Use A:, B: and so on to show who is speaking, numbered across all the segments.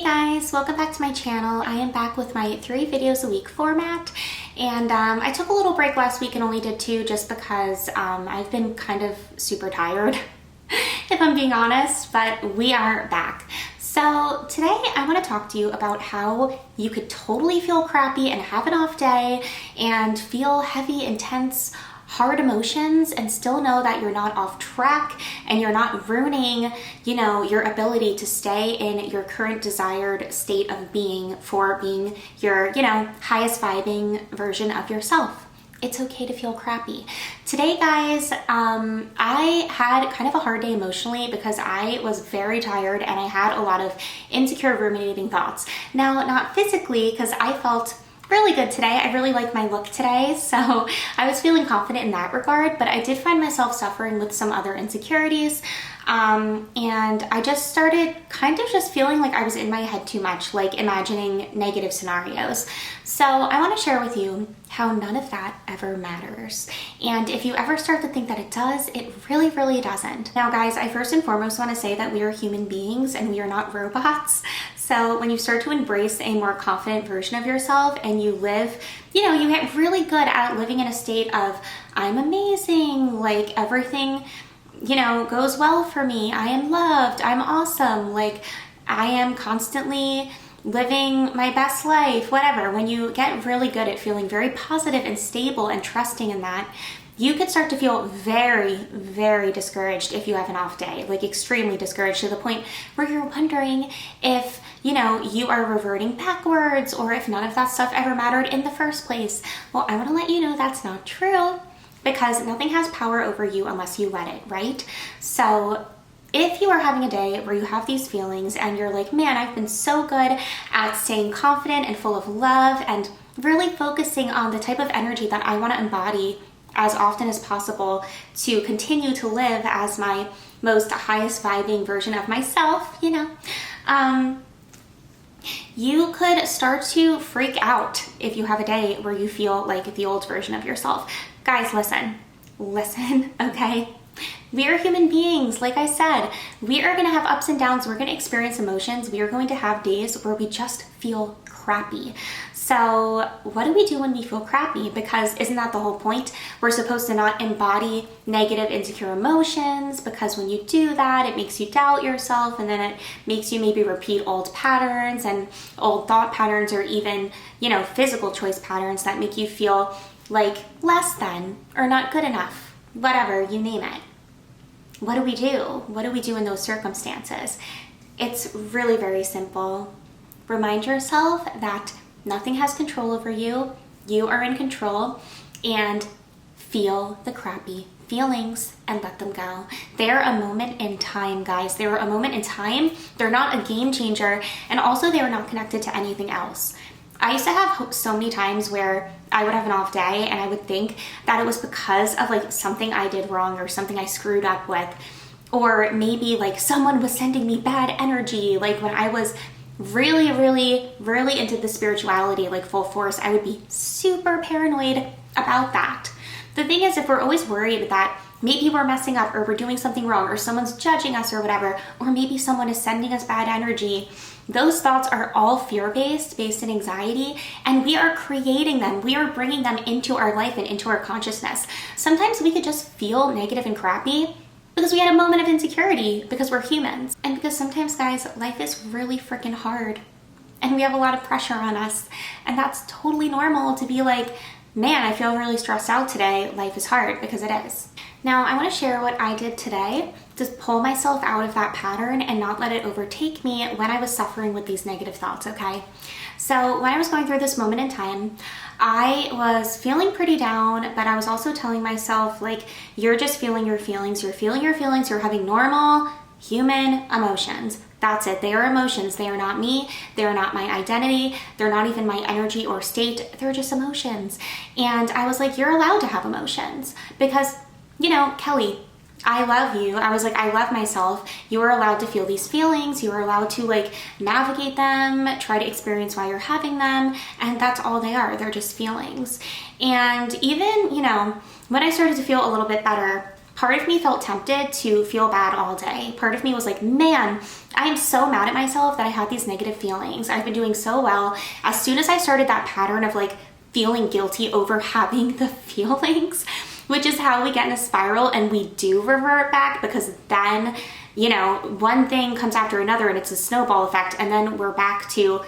A: guys, welcome back to my channel. I am back with my 3 videos a week format, and I took a little break last week and only did 2 just because I've been kind of super tired if I'm being honest, but we are back. So today I want to talk to you about how you could totally feel crappy and have an off day and feel heavy, intense, hard emotions and still know that you're not off track and you're not ruining, your ability to stay in your current desired state of being for being your, highest vibing version of yourself. It's okay to feel crappy. Today, guys, I had kind of a hard day emotionally because I was very tired and I had a lot of insecure ruminating thoughts. Now, not physically, because I felt really good today. I really like my look today, so I was feeling confident in that regard, but I did find myself suffering with some other insecurities, and I just started kind of just feeling like I was in my head too much, like imagining negative scenarios. So I want to share with you how none of that ever matters. And if you ever start to think that it does, it really, really doesn't. Now, guys, I first and foremost want to say that we are human beings and we are not robots. So when you start to embrace a more confident version of yourself and you live, you get really good at living in a state of, I'm amazing, like everything, goes well for me. I am loved. I'm awesome. Like I am constantly living my best life, whatever. When you get really good at feeling very positive and stable and trusting in that, you could start to feel very, very discouraged if you have an off day, like extremely discouraged to the point where you're wondering if, you are reverting backwards or if none of that stuff ever mattered in the first place. Well, I want to let you know that's not true because nothing has power over you unless you let it, right? So if you are having a day where you have these feelings and you're like, man, I've been so good at staying confident and full of love and really focusing on the type of energy that I want to embody as often as possible to continue to live as my most highest vibing version of myself, you could start to freak out if you have a day where you feel like the old version of yourself. Guys, listen, okay? We are human beings. Like I said, we are going to have ups and downs. We're going to experience emotions. We are going to have days where we just feel crappy. So what do we do when we feel crappy? Because isn't that the whole point? We're supposed to not embody negative, insecure emotions because when you do that, it makes you doubt yourself and then it makes you maybe repeat old patterns and old thought patterns or even, physical choice patterns that make you feel like less than or not good enough, whatever, you name it. What do we do? What do we do in those circumstances? It's really very simple. Remind yourself that nothing has control over you. You are in control, and feel the crappy feelings and let them go. They're a moment in time, guys. They're a moment in time. They're not a game changer, and also they are not connected to anything else. I used to have so many times where I would have an off day and I would think that it was because of like something I did wrong or something I screwed up with, or maybe like someone was sending me bad energy. Like when I was really, really, really into the spirituality, like full force, I would be super paranoid about that. The thing is, if we're always worried that maybe we're messing up or we're doing something wrong or someone's judging us or whatever, or maybe someone is sending us bad energy, those thoughts are all fear-based, based in anxiety, and we are creating them. We are bringing them into our life and into our consciousness. Sometimes we could just feel negative and crappy because we had a moment of insecurity because we're humans. And because sometimes, guys, life is really freaking hard and we have a lot of pressure on us. And that's totally normal to be like, man, I feel really stressed out today. Life is hard, because it is. Now, I want to share what I did today to pull myself out of that pattern and not let it overtake me when I was suffering with these negative thoughts, okay? So when I was going through this moment in time, I was feeling pretty down, but I was also telling myself, like, you're just feeling your feelings. You're feeling your feelings. You're having normal human emotions. That's it. They are emotions. They are not me. They are not my identity. They're not even my energy or state. They're just emotions. And I was like, you're allowed to have emotions because, Kelly, I love you. I was like, I love myself. You are allowed to feel these feelings. You are allowed to like navigate them, try to experience why you're having them. And that's all they are. They're just feelings. And even, when I started to feel a little bit better, part of me felt tempted to feel bad all day. Part of me was like, man, I am so mad at myself that I had these negative feelings. I've been doing so well. As soon as I started that pattern of like feeling guilty over having the feelings, which is how we get in a spiral and we do revert back, because then, you know, one thing comes after another and it's a snowball effect, and then we're back to,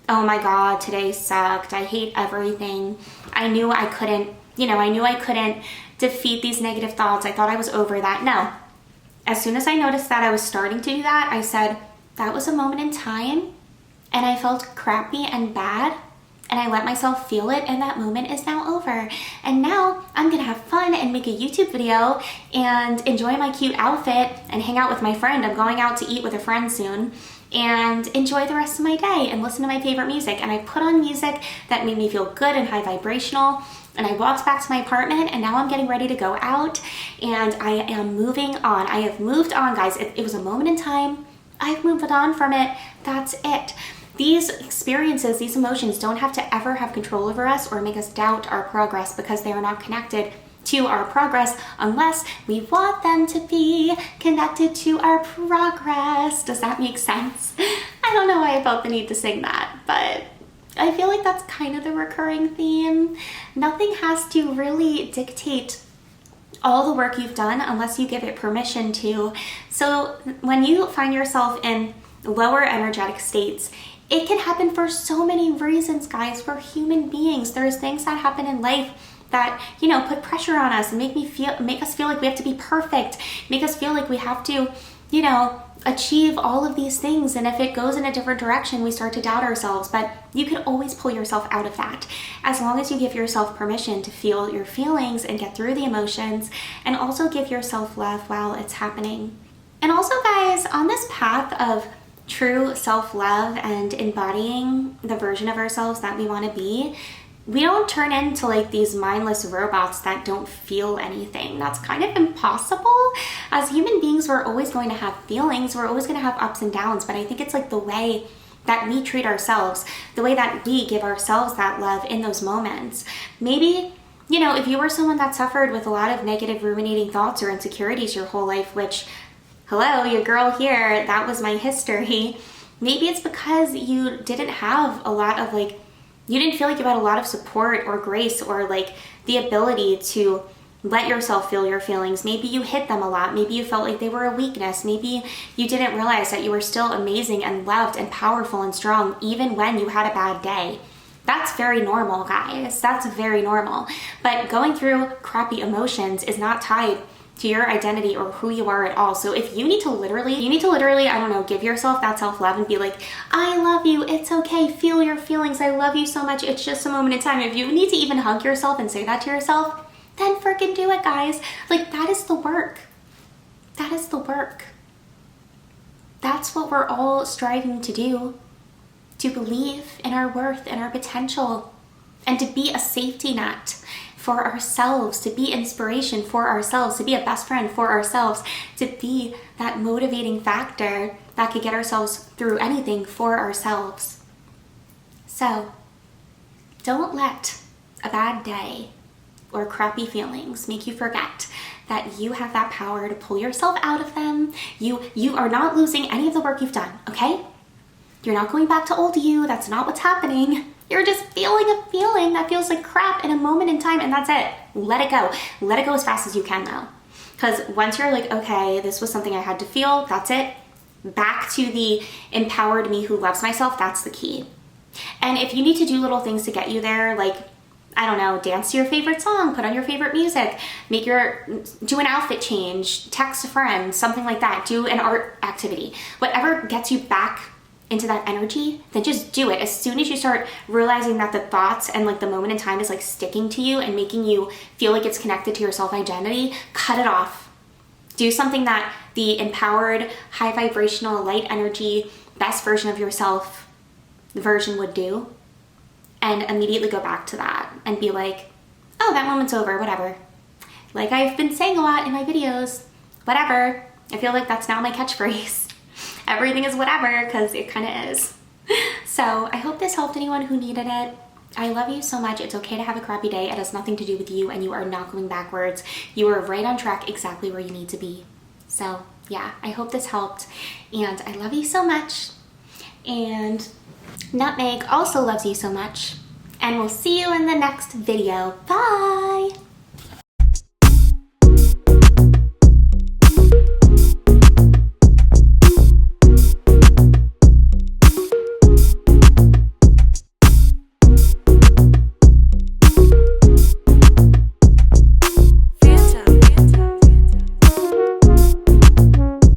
A: oh my God, today sucked. I hate everything. I knew I couldn't defeat these negative thoughts. I thought I was over that. No. As soon as I noticed that I was starting to do that, I said, that was a moment in time and I felt crappy and bad and I let myself feel it, and that moment is now over. And now I'm gonna have fun and make a YouTube video and enjoy my cute outfit and hang out with my friend. I'm going out to eat with a friend soon, and enjoy the rest of my day and listen to my favorite music. And I put on music that made me feel good and high vibrational. And I walked back to my apartment, and now I'm getting ready to go out, and I am moving on. I have moved on, guys. It was a moment in time. I've moved on from it. That's it. These experiences, these emotions don't have to ever have control over us or make us doubt our progress, because they are not connected to our progress unless we want them to be connected to our progress. Does that make sense? I don't know why I felt the need to sing that, but I feel like that's kind of the recurring theme. Nothing has to really dictate all the work you've done unless you give it permission to. So when you find yourself in lower energetic states, it can happen for so many reasons, guys. We're human beings. There's things that happen in life that, you know, put pressure on us and make us feel like we have to be perfect, make us feel like we have to, you know, achieve all of these things. And if it goes in a different direction, we start to doubt ourselves. But you can always pull yourself out of that as long as you give yourself permission to feel your feelings and get through the emotions, and also give yourself love while it's happening. And also, guys, on this path of true self-love and embodying the version of ourselves that we want to be, we don't turn into like these mindless robots that don't feel anything. That's kind of impossible. As human beings, we're always going to have feelings. We're always going to have ups and downs. But I think it's like the way that we treat ourselves, the way that we give ourselves that love in those moments. Maybe, you know, if you were someone that suffered with a lot of negative ruminating thoughts or insecurities your whole life, which, hello, your girl here, that was my history. Maybe it's because you didn't have a lot of you didn't feel like you had a lot of support or grace or like the ability to let yourself feel your feelings. Maybe you hid them a lot. Maybe you felt like they were a weakness. Maybe you didn't realize that you were still amazing and loved and powerful and strong even when you had a bad day. That's very normal, guys. That's very normal. But going through crappy emotions is not tied to your identity or who you are at all. So if you need to literally, I don't know, give yourself that self-love and be like, I love you, it's okay, feel your feelings, I love you so much, it's just a moment in time. If you need to even hug yourself and say that to yourself, then freaking do it, guys. Like, that is the work. That is the work. That's what we're all striving to do. To believe in our worth and our potential, and to be a safety net for ourselves, to be inspiration for ourselves, to be a best friend for ourselves, to be that motivating factor that could get ourselves through anything for ourselves. So don't let a bad day or crappy feelings make you forget that you have that power to pull yourself out of them. You are not losing any of the work you've done, okay? You're not going back to old you. That's not what's happening. You're just feeling a feeling that feels like crap in a moment in time, and that's it. Let it go. Let it go as fast as you can, though. Because once you're like, okay, this was something I had to feel, that's it. Back to the empowered me who loves myself, that's the key. And if you need to do little things to get you there, like, I don't know, dance to your favorite song, put on your favorite music, do an outfit change, text a friend, something like that, do an art activity, whatever gets you back into that energy, then just do it. As soon as you start realizing that the thoughts and like the moment in time is like sticking to you and making you feel like it's connected to your self-identity, cut it off. Do something that the empowered, high vibrational, light energy, best version of yourself version would do, and immediately go back to that and be like, oh, that moment's over, whatever. Like I've been saying a lot in my videos, whatever. I feel like that's now my catchphrase. Everything is whatever, because it kind of is. So I hope this helped anyone who needed it. I love you so much. It's okay to have a crappy day. It has nothing to do with you, and you are not going backwards. You are right on track, exactly where you need to be. So yeah, I hope this helped, and I love you so much. And Nutmeg also loves you so much, and we'll see you in the next video. Bye!